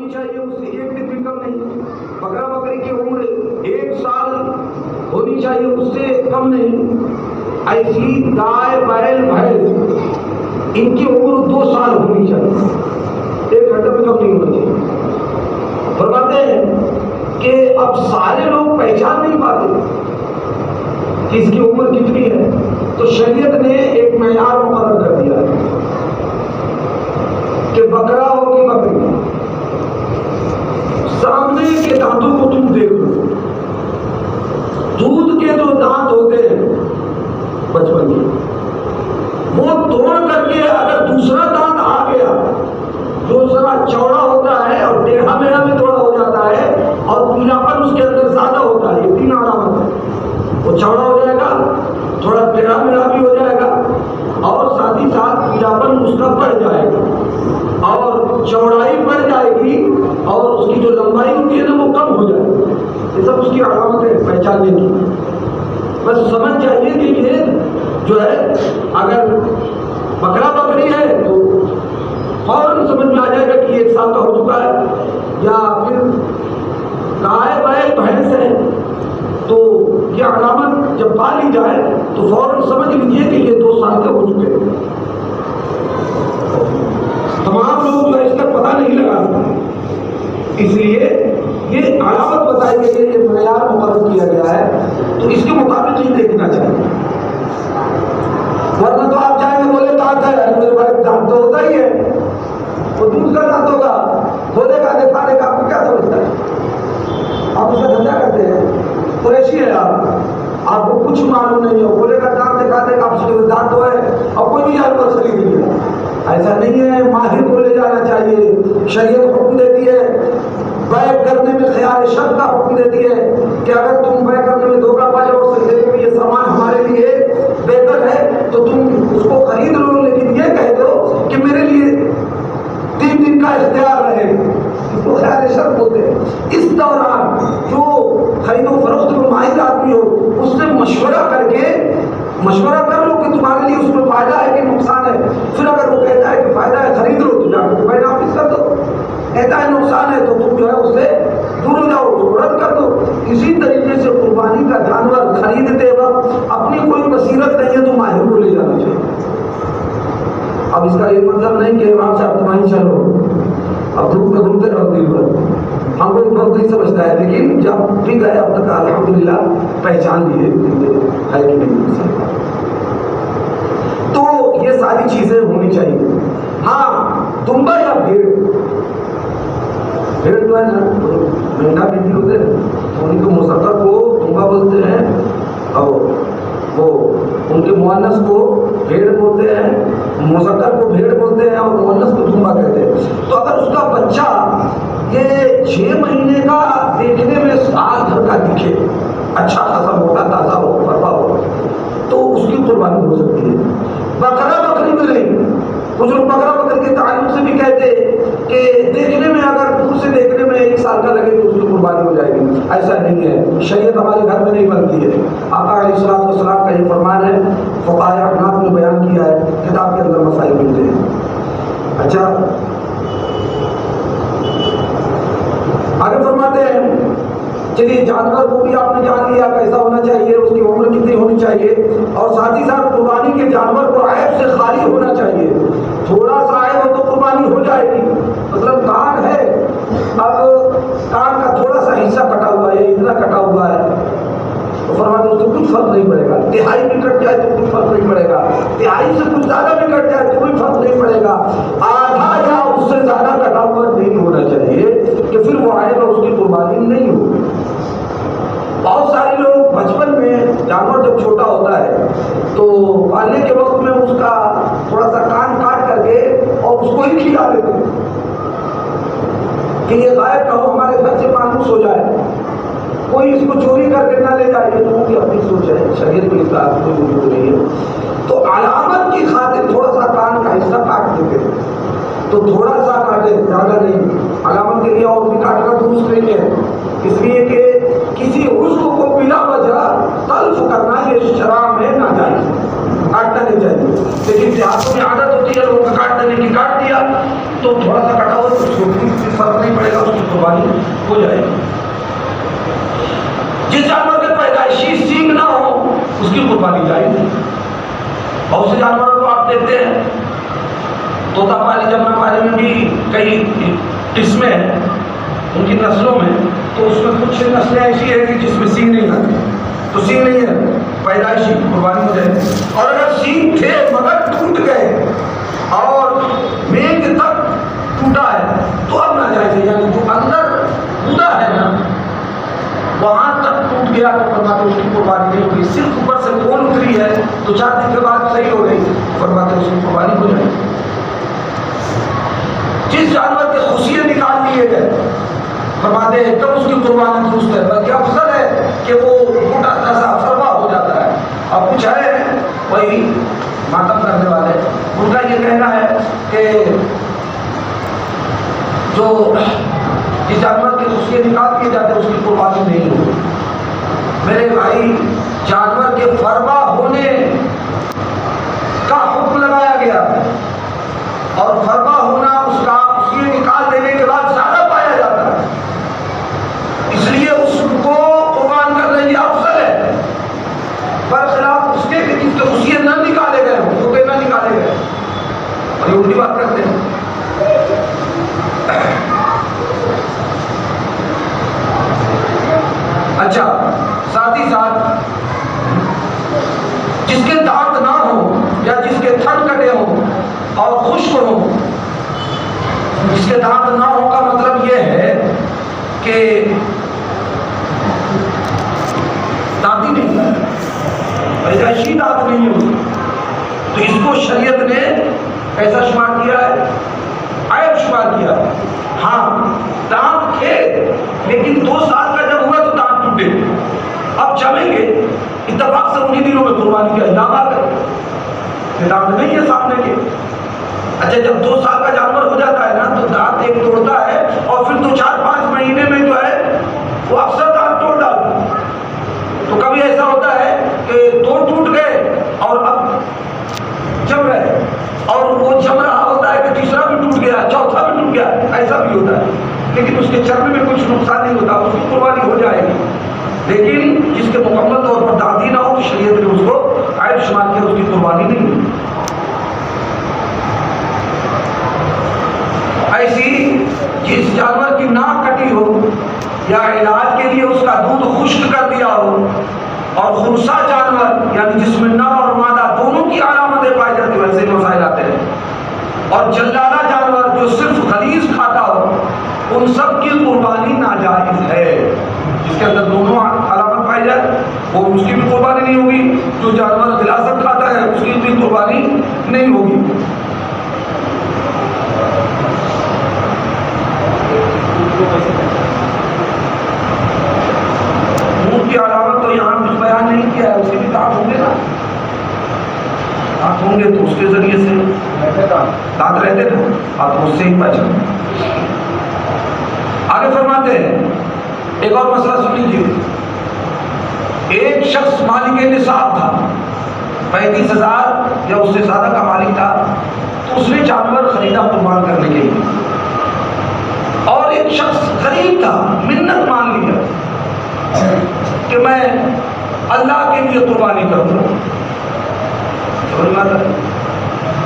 ہونی چاہیے اس سے 1 دن بھی کم نہیں. بکرا بکری کی عمر 1 سال ہونی چاہیے اس سے کم نہیں. ایسی گائے بیل بھینس ان کی عمر 2 سال ہونی چاہیے, 1 گھنٹے میں کم نہیں ہونی چاہیے. فرماتے ہیں کہ اب سارے لوگ پہچان نہیں پاتے کہ اس کی عمر کتنی ہے, تو شریعت نے ایک معیار مقرر کر دیا ہے کہ بکرا ہو کہ بکری, سامنے کے دانتوں کو تم دیکھ لو. دودھ کے جو دانت ہوتے ہیں بچپن میں, وہ توڑ کر کے اگر دوسرا دانت آ گیا جو ذرا چوڑا ہوتا ہے اور ٹیڑھا میڑھا بھی تھوڑا ہو جاتا ہے اور پیلاپن اس کے اندر زیادہ ہوتا ہے, یہ 3 علامت ہے. وہ چوڑا ہو جائے گا, تھوڑا ٹیڑھا میڑھا بھی ہو جائے گا, اور ساتھ ہی ساتھ پیلاپن اس کا بڑھ جائے گا اور چوڑائی بڑھ جائے گی اور اس کی جو لمبائی ہوتی ہے نا وہ کم ہو جائے گی. یہ سب اس کی علامت ہے پہچاننے کی. بس سمجھ جائیے کہ یہ جو ہے اگر بکرا بکری ہے تو فوراً سمجھ میں آ جائے گا کہ 1 سال کا ہو چکا ہے, یا پھر گائے بیل بھینس ہے تو یہ علامت جب پا لی جائے تو فوراً سمجھ لیجیے کہ یہ 2 سال کے ہو چکے ہیں. تمام لوگ جو ہے اس کا پتہ نہیں لگا سکتے, اس لیے یہ علامت بتائی گئی ہے, یہ معیار مقرر کیا گیا ہے, تو اس کے مطابق ہی دیکھنا چاہیے. ورنہ تو آپ جائیں گے بولے دانت ہے, ارے میرے بھائی دانت تو ہوتا ہی ہے, وہ دودھ کا دانت ہوگا, بولے گا دکھانے کا, آپ کو کیا سمجھتا ہے؟ آپ اس کا دھندا کرتے ہیں, قریشی ہے آپ کو کچھ معلوم نہیں ہے, بولے گا دانت دکھاتے گا, آپ سے دانت تو ہے اور کوئی بھی جانور خرید لیا. ایسا نہیں ہے, ماہر کو لے جانا چاہیے. شریعت حکم دیتی ہے, بیع کرنے میں خیال شر کا حکم دیتی ہے کہ اگر تم بیع کرنے میں دھوکہ پا جاؤ اور دیکھو کہ یہ سامان ہمارے لیے بہتر ہے تو تم اس کو خرید لو, لیکن یہ کہہ دو کہ میرے لیے 3 دن کا اختیار رہے, اس کو خیال شر بولتے ہیں. اس دوران جو خرید و فروخت میں ماہر آدمی ہو اس سے مشورہ کر لو کہ تمہارے لیے اس میں فائدہ ہے کہ نقصان ہے. پھر اگر وہ کہتا ہے کہ فائدہ ہے خرید لو تو جا کے فائدہ واپس کر دو, کہتا ہے نقصان ہے تو تم جو ہے اس سے دور ہو جاؤ, اس کو رد کر دو. اسی طریقے سے قربانی کا جانور خریدتے وقت اپنی کوئی بصیرت نہیں ہے تو ماہر کو لے جانا چاہیے. اب اس کا یہ مطلب نہیں کہ وہاں سے اب تمہیں چلو, اب دھوپ میں گھومتے رہو دن بھر, ہم کو بہت نہیں سمجھتا ہے, لیکن جب بھی گئے اب تک الحمدللہ پہچان لیے ہے کہ نہیں. تو یہ ساری چیزیں ہونی چاہیے. ہاں دمبا یا بھیڑ جو ہے نا مہنگا بھیڑ ہوتے ہیں, ان کے مذکر کو دمبا بولتے ہیں اور وہ ان کے مؤنث کو بھیڑ بولتے ہیں, مذکر کو بھیڑ بولتے ہیں اور مؤنث کو دمبا کہتے ہیں. تو اگر اس کا بچہ یہ 6 مہینے کا دیکھنے میں سال بھر کا دکھے, اچھا خاصا موٹا تازہ ہو فروا ہو, تو اس کی قربانی ہو سکتی ہے. بکرا بکری میں نہیں, کچھ لوگ بکرا بکری کے تعلق سے بھی کہتے کہ دیکھنے میں اگر دور سے دیکھنے میں 1 سال کا لگے تو اس کی قربانی ہو جائے گی. ایسا نہیں ہے, شریعت ہمارے گھر میں نہیں بنتی ہے. آقا علیہ الصلوۃ والسلام کا یہ فرمان ہے, فقہائے احناف نے بیان کیا ہے, کتاب کے اندر مسائل ملتے ہیں. اچھا آگے فرماتے ہیں, چلیے جانور کو بھی آپ نے جان لیا کیسا ہونا چاہیے, اس کی عمر کتنی ہونی چاہیے, اور ساتھ ہی ساتھ قربانی کے جانور کو عیب سے خالی ہونا چاہیے. تھوڑا سا عیب ہو تو قربانی ہو جائے گی. مطلب کان ہے, اب کان کا تھوڑا سا حصہ کٹا ہوا ہے, اتنا کٹا ہوا ہے, تو فرماتے اس سے کچھ فرق نہیں پڑے گا. تہائی بھی کٹ جائے تو کچھ فرق نہیں پڑے گا, تہائی سے کچھ زیادہ بھی کٹ جائے تو کوئی فرق نہیں پڑے گا. آدھا یا اس سے زیادہ کٹا ہوا نہیں ہونا چاہیے کہ پھر وہ عیب اور اس کی قربانی نہیں ہوگی. بہت سارے لوگ بچپن میں جانور جب چھوٹا ہوتا ہے تو پالنے کے وقت میں اس کا تھوڑا سا کان کاٹ کر کے اور اس کو ہی کھلا دیتے ہیں کہ یہ غائب نہ ہو, ہمارے گھر سے مانوس ہو جائے, کوئی اس کو چوری کر کے نہ لے جائے. تو ان کی اپنی سوچ ہے, شریعت میں اس کا کوئی وجود نہیں ہے. تو علامت کی خاطر تھوڑا سا کان کا حصہ کاٹ دیتے ہیں, تو تھوڑا سا کاٹے, زیادہ نہیں. علامت کے لیے اور بھی کاٹنا درست نہیں ہے, اس لیے کہ کسی عضو کو بلا وجہ تلف کرنا یہ شرع میں ناجائز ہے, کاٹنا نہیں چاہیے. لیکن دیہاتوں میں عادت ہوتی ہے لوگوں کا کاٹ دینے کی, کاٹ دیا تو تھوڑا سا کٹا ہو تو اس کو فرق نہیں پڑے گا, ہو جائے گی۔ جس جانور کے پیدائشی سینگ نہ ہو اس کی قربانی جائز ہے۔ بہت سے جانوروں کو آپ دیکھتے ہیں، طوطا پالی جمنا پالی میں بھی کئی قسمیں ہیں ان کی نسلوں میں، تو اس میں کچھ نسلیں ایسی ہیں کہ جس میں سینگ نہیں آتی، تو سینگ نہیں ہے پیدائشی قربانی ہو جائے۔ اور اگر سینگ تھے مگر ٹوٹ گئے اور مینگ تک ٹوٹا ہے تو اب ناجائز ہے، یعنی جو اندر پورا ہے نا وہاں تک ٹوٹ گیا تو فرماتے اس کی قربانی نہیں ہوگی، صرف اوپر سے کون اتری ہے تو 4 دن کے بعد صحیح ہو گئی، فرماتے اس کی قربانی ہو جائے۔ جس جانور کے خصیے نکال لیے گئے فرماتے ہیں تب اس کی قربانی درست ہے، بلکہ افضل ہے کہ وہ ٹوٹا تازہ فرما ہو جاتا ہے۔ اب کچھ ہے وہی ماتم کرنے والے، ان کا یہ کہنا ہے کہ جو جس جانور کے خصیے نکال کیے جاتے ہیں اس کی قربانی نہیں ہوگی۔ میرے بھائی، جانور کے فرما ہونے کا حکم لگایا گیا اور فرما ہونا اس کا خصیے نکال دینے کے بعد زیادہ پایا جاتا ہے، اس لیے اس کو قربان کرنا یہ افضل ہے، برخلاف اس کے کہ جس کے خصیے نہ نکالے گئے ہوں، چھوٹے نہ نکالے گئے، اور یہ الٹی بات کرتے ہیں۔ اچھا، ساتھ ہی ساتھ جس کے دانت نہ ہو یا جس کے تھن کٹے ہوں اور خشک ہوں، جس کے دانت نہ ہو کا مطلب یہ ہے کہ دانت ہی نہیں ہے، پیدائشی دانت نہیں ہے، تو اس کو شریعت نے ایسا شمار کیا ہے، عیب شمار کیا۔ ہاں دانت تھے لیکن 2 سال کا جب ہوا تو دانت ٹوٹے، اب جمیں گے، اتفاق سے انہی دنوں میں قربانی کا الزام آ گئے کہ دانت نہیں ہے سامنے کے۔ اچھا، جب 2 سال کا جانور ہو جاتا ہے نا تو دانت ایک توڑتا ہے اور پھر 2-4-5 مہینے میں جو ہے وہ اکثر دانت توڑ ڈالتا ہے۔ تو کبھی ایسا ہوتا ہے کہ 2 ٹوٹ گئے اور اب جم رہے، اور وہ جم رہا ہوتا ہے کہ تیسرا بھی ٹوٹ گیا، چوتھا بھی ٹوٹ گیا، ایسا بھی ہوتا ہے، لیکن اس کے چرنے میں کچھ نقصان نہیں ہوتا، اس کی قربانی ہو جائے گی۔ لیکن جس کے مکمل طور پر دانت ہی نہ ہو تو شریعت نے اس کو عیب شمار کیا، اس کی قربانی نہیں ہوئی۔ ایسی جس جانور کی ناک کٹی ہو یا علاج کے لیے اس کا دودھ خشک کر دیا ہو، اور خنثی جانور یعنی جس میں نر اور مادہ دونوں کی علامتیں پائی جاتی ہیں، ویسے مسائل آتے ہیں، اور جلالہ جانور جو صرف غلیظ کھاتا ہو، ان سب کی قربانی ناجائز ہے۔ جس کے اندر دونوں علامت پائی جائے وہ اس کی بھی قربانی نہیں ہوگی، جو جانور غلاظت کھاتا ہے اس کی بھی قربانی نہیں ہوگی۔ منہ کی علامت تو یہاں کچھ بیان نہیں کیا ہے، اس کے بھی دانت ہوں گے نا، دانت ہوں گے تو اس کے ذریعے سے دانت رہتے نا، آپ اس سے ہی پہچان۔ آگے فرماتے ہیں ایک اور مسئلہ سن لیجیے۔ ایک شخص مالک نصاب تھا، 35,000 یا اس سے زیادہ کا مالک تھا، تو اس نے جانور خریدا قربان کرنے کے لیے، اور ایک شخص غریب تھا، منت مان لیا کہ میں اللہ کے لیے قربانی کروں گا،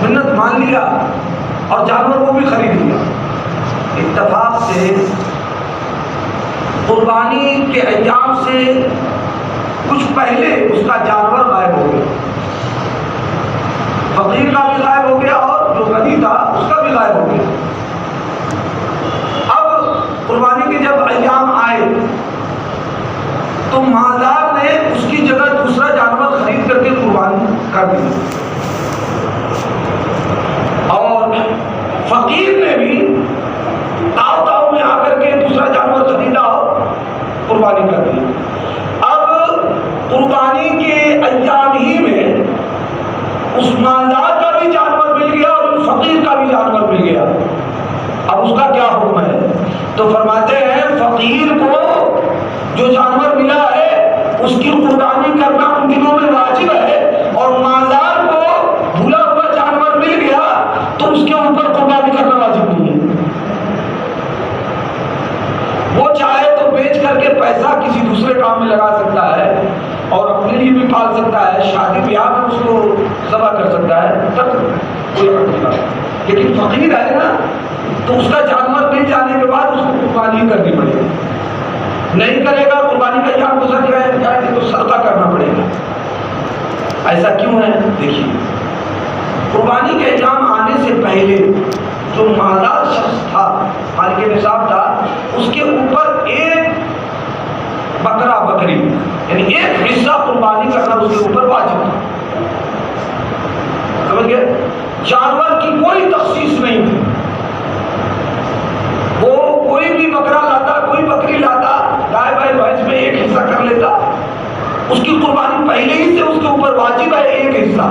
منت مان لیا اور جانور کو بھی خرید لیا۔ اتفاق سے قربانی کے ایام سے کچھ پہلے اس کا جانور غائب ہو گیا، فقیر کا بھی غائب ہو گیا اور جو غنی تھا اس کا بھی غائب ہو گیا۔ اب قربانی کے جب ایام آئے تو مالدار نے اس کی جگہ دوسرا جانور خرید کر کے قربان کر دیا، اور فقیر نے بھی تاؤ میں آ کر کے دوسرا جانور خریدا اور قربانی کر دی۔ اب قربانی کے ایام ہی میں اس مالدار کا بھی جانور مل گیا اور اس فقیر کا بھی جانور مل گیا، اب اس کا کیا حکم ہے؟ تو فرماتے ہیں فقیر کو جو جانور ملا ہے اس کی قربانی کرنا ان دنوں میں واجب ہے، اور مالدار کو بھولا ہوا جانور مل گیا تو اس کے اوپر قربانی کرنا واجب نہیں ہے۔ وہ چاہے کام میں لگا سکتا ہے اور اپنے لیے بھی پال سکتا ہے، شادی بیاہ میں اس کو ذبح کر سکتا ہے، تب کوئی حق نہیں کرتا۔ لیکن فقیر ہے نا، تو اس کا جانور مل جانے کے بعد اس کو قربانی کرنی پڑے گی، نہیں کرے گا قربانی کا ایام گزر جائے تو صدقہ کرنا پڑے گا۔ ایسا کیوں ہے؟ دیکھیے، قربانی کے ایام آنے سے پہلے جو مالدار شخص تھا، مالک نصاب تھا، اس کے اوپر ایک بکرا بکری یعنی ایک حصہ قربانی کرنا اس کے اوپر واجب تھا، سمجھ گئے؟ جانور کی کوئی تخصیص نہیں تھی، وہ کوئی بھی بکرا لاتا، کوئی بکری لاتا، گائے بھینس بھینس میں ایک حصہ کر لیتا، اس کی قربانی پہلے ہی سے اس کے اوپر واجب ہے ایک حصہ۔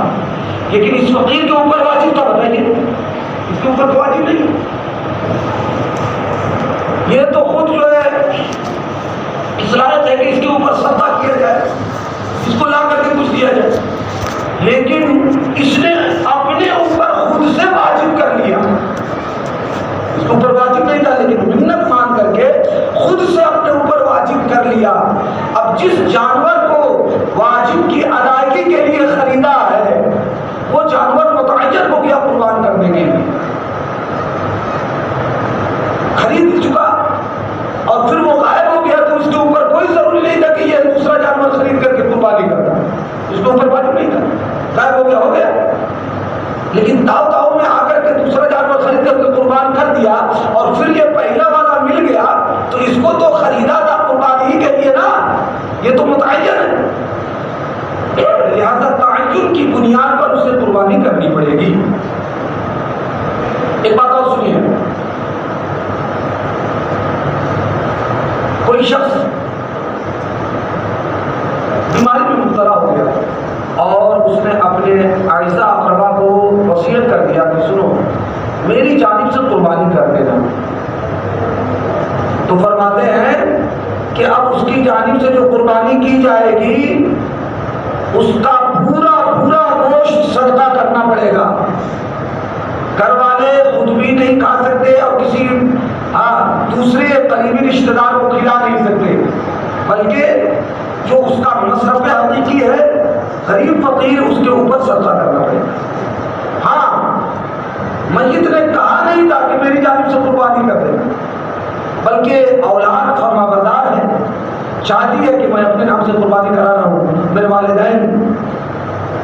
لیکن اس فقیر کے اوپر واجب تھا، بتائیے، اس کے اوپر تو واجب نہیں، یہ تو خود جو ہے صلاحیت ہے کہ اس کے اوپر صدقہ کیا جائے، اس کو لا کر کے کچھ دیا جائے، لیکن اس نے اپنے اوپر خود سے واجب کر لیا، اس کے اوپر واجب نہیں تھا لیکن منت مان کر کے خود سے اپنے اوپر واجب کر لیا۔ اب جس جانور کو واجب کی ادائیگی کے لیے خریدا ہے، وہ جانور متعین ہو گیا قربان کرنے کے لیے، خرید چکا اور پھر وہ غائب ہو گیا، تو اس کے اوپر کوئی ضروری نہیں تھا کہ یہ دوسرا جانور خرید کر کے قربانی کرنا، اس کے اوپر واجب نہیں تھا، غائب ہو گیا۔ لیکن تاؤ میں آ کر کے دوسرا جانور خرید کر کے قربان کر دیا اور پھر یہ پہلا والا مل گیا، تو اس کو تو خریدا تھا قربانی ہی کے لیے نا، یہ تو متعین ہے، لہذا تعین کی بنیاد پر اسے قربانی کرنی پڑے گی۔ ایک بات اور سنیے، کوئی شخص بیماری میں مبتلا ہو گیا اور اس نے اپنے اعزا اقربا کو وصیت کر دیا کہ سنو میری جانب سے قربانی کر دینا، تو فرماتے ہیں کہ اب اس کی جانب سے جو قربانی کی جائے گی اس کا پورا گوشت صدقہ کرنا پڑے گا، گھر والے خود بھی نہیں کھا سکتے اور کسی دوسرے قریبی رشتہ دار کو کھلا نہیں سکتے، بلکہ جو اس کا مصرف حقیقی ہے غریب فقیر اس کے اوپر صدقہ کرنا پڑے گا۔ ہاں، میت نے کہا نہیں تھا کہ میری جانب سے قربانی کر دے، بلکہ اولاد فرمانبردار ہے، چاہتی ہے کہ میں اپنے نام سے قربانی کرا رہا ہوں، میرے والدین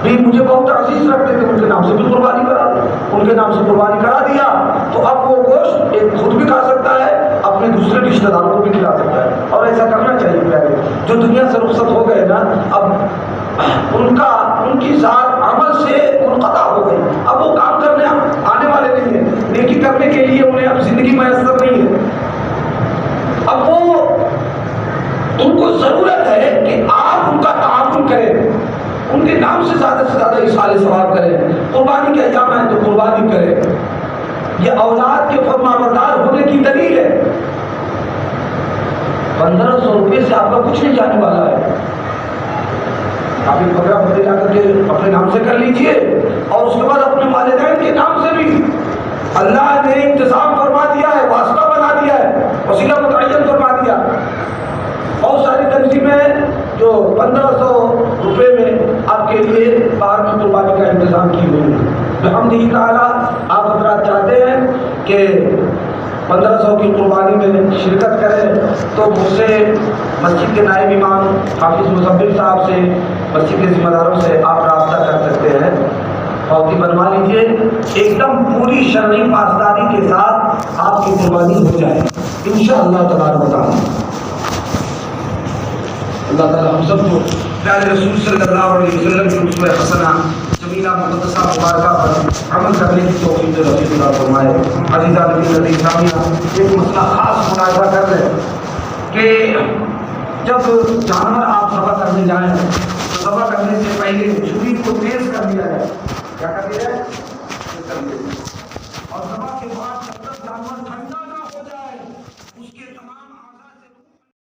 بھی مجھے بہت عزیز رکھتے تھے، ان کے نام سے بھی قربانی کرا دیا، ان کے نام سے قربانی کرا دیا، تو اب وہ گوشت ایک خود بھی کھا سکتا ہے، اپنے دوسرے رشتہ داروں کو بھی کھلا سکتا ہے، اور ایسا کرنا چاہیے پیارے۔ جو دنیا سے رخصت ہو گئے نا، اب ان کی ذات عمل سے منقطع ہو گئی، اب وہ کام کرنے آنے والے نہیں ہیں، نیکی کرنے کے لیے انہیں اب زندگی میسر نہیں ہے، اب وہ ان کو ضرورت ہے کہ آپ ان کا تعاون کریں، ان کے نام سے زیادہ اصحال ثواب کریں، قربانی کا ایام ہے تو قربانی کریں، یہ اولاد کے فرمانبردار ہونے کی دلیل ہے۔ 1500 روپے سے آپ کا کچھ نہیں جانے والا ہے، آپ ایک بکرا بکری لا کر کے اپنے نام سے کر لیجئے، اور اس کے بعد اپنے والدین کے نام سے بھی اللہ نے انتظام فرما دیا ہے، واسطہ بنا دیا ہے، وسیلہ متعین فرما دیا۔ بہت ساری تنظیمیں جو 1500 روپے میں آپ کے لیے باہر کی قربانی کا انتظام کی ہوئی ہے۔ الحمدللہ تعالیٰ آپ حضرات چاہتے ہیں کہ 1500 کی قربانی میں شرکت کریں تو مجھ سے مسجد کے نائب امام حافظ مزمل صاحب سے، مسجد کے ذمہ داروں سے آپ رابطہ کر سکتے ہیں، پاؤتی بنوا لیجیے، ایک دم پوری شرعی پاسداری کے ساتھ آپ کی قربانی ہو جائے انشاءاللہ تبارک و تعالیٰ۔ اللہ تعالیٰ ہم سب کو پیارے رسول صلی اللہ علیہ وسلم کی اسوہ حسنہ جمیلہ مقدسہ مبارکہ پر عمل کرنے کی توفیق نصیب عطا فرمائے۔ عزیزان نبی اسلامیہ، ایک مسئلہ خاص ملاحظہ کر رہے کہ جب جانور